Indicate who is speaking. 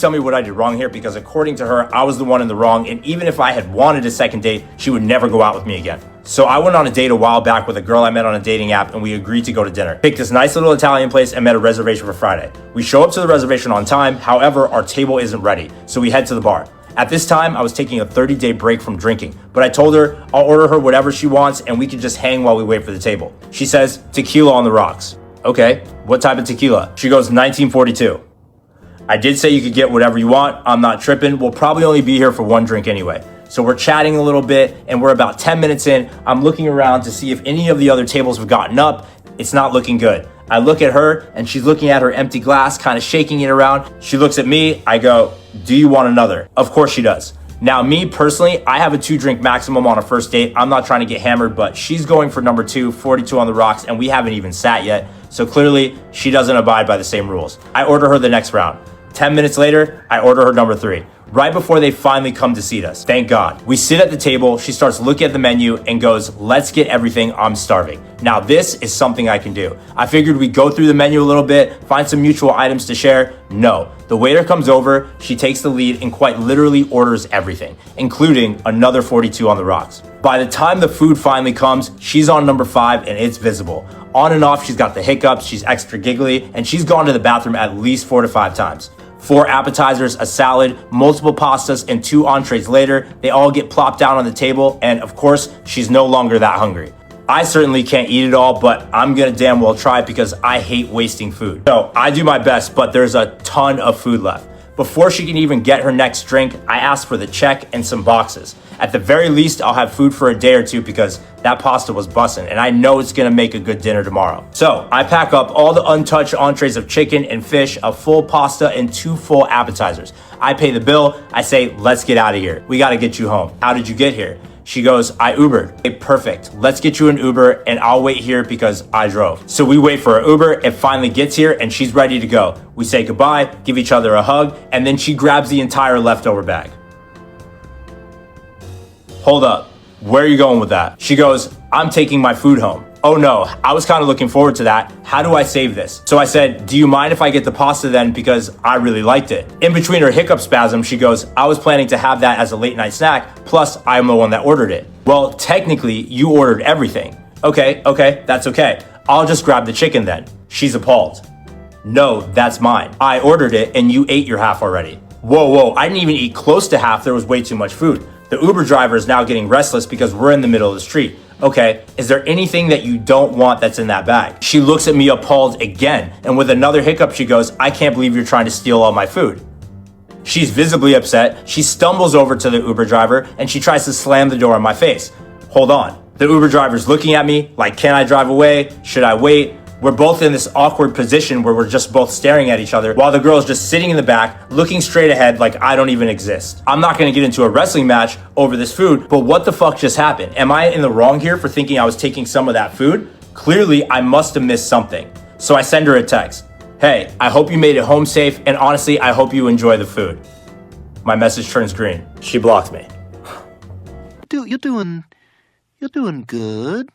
Speaker 1: Tell me what I did wrong here, because according to her, I was the one in the wrong, and even if I had wanted a second date, she would never go out with me again. So I went on a date a while back with a girl I met on a dating app, and we agreed to go to dinner. Picked this nice little Italian place and made a reservation for Friday. We show up to the reservation on time, however, our table isn't ready, so we head to the bar. At this time, I was taking a 30-day break from drinking, but I told her I'll order her whatever she wants and we can just hang while we wait for the table. She says, tequila on the rocks. Okay, what type of tequila? She goes, 1942. I did say you could get whatever you want. I'm not tripping. We'll probably only be here for one drink anyway. So we're chatting a little bit and we're about 10 minutes in. I'm looking around to see if any of the other tables have gotten up. It's not looking good. I look at her and she's looking at her empty glass, kind of shaking it around. She looks at me. I go, do you want another? Of course she does. Now, me personally, I have a 2-drink maximum on a first date. I'm not trying to get hammered, but she's going for number 2, 42 on the rocks, and we haven't even sat yet. So clearly she doesn't abide by the same rules. I order her the next round. 10 minutes later, I order her number 3, right before they finally come to seat us. Thank God. We sit at the table, she starts looking at the menu and goes, let's get everything, I'm starving. Now this is something I can do. I figured we'd go through the menu a little bit, find some mutual items to share. No, the waiter comes over, she takes the lead and quite literally orders everything, including another 42 on the rocks. By the time the food finally comes, she's on number 5 and it's visible. On and off, she's got the hiccups, she's extra giggly, and she's gone to the bathroom at least 4 to 5 times. 4 appetizers, a salad, multiple pastas, and 2 entrees later, they all get plopped down on the table, and of course, she's no longer that hungry. I certainly can't eat it all, but I'm gonna damn well try because I hate wasting food. So I do my best, but there's a ton of food left. Before she can even get her next drink, I ask for the check and some boxes. At the very least, I'll have food for a day or two because that pasta was bussin', and I know it's gonna make a good dinner tomorrow. So I pack up all the untouched entrees of chicken and fish, a full pasta, and 2 full appetizers. I pay the bill, I say, let's get out of here. We gotta get you home. How did you get here? She goes, I Ubered. Okay, perfect. Let's get you an Uber and I'll wait here because I drove. So we wait for an Uber, it finally gets here and she's ready to go. We say goodbye, give each other a hug, and then she grabs the entire leftover bag. Hold up, where are you going with that? She goes, I'm taking my food home. Oh no, I was kind of looking forward to that. How do I save this? So I said, do you mind if I get the pasta then because I really liked it? In between her hiccup spasm, she goes, I was planning to have that as a late night snack, plus I'm the one that ordered it. Well, technically you ordered everything. Okay, that's okay. I'll just grab the chicken then. She's appalled. No, that's mine. I ordered it and you ate your half already. Whoa, I didn't even eat close to half, there was way too much food. The Uber driver is now getting restless because we're in the middle of the street. Okay, is there anything that you don't want that's in that bag? She looks at me appalled again, and with another hiccup, she goes, I can't believe you're trying to steal all my food. She's visibly upset. She stumbles over to the Uber driver, and she tries to slam the door in my face. Hold on. The Uber driver's looking at me like, can I drive away? Should I wait? We're both in this awkward position where we're just both staring at each other while the girl's just sitting in the back, looking straight ahead like I don't even exist. I'm not gonna get into a wrestling match over this food, but what the fuck just happened? Am I in the wrong here for thinking I was taking some of that food? Clearly, I must have missed something. So I send her a text. Hey, I hope you made it home safe, and honestly, I hope you enjoy the food. My message turns green. She blocked me.
Speaker 2: You're doing good.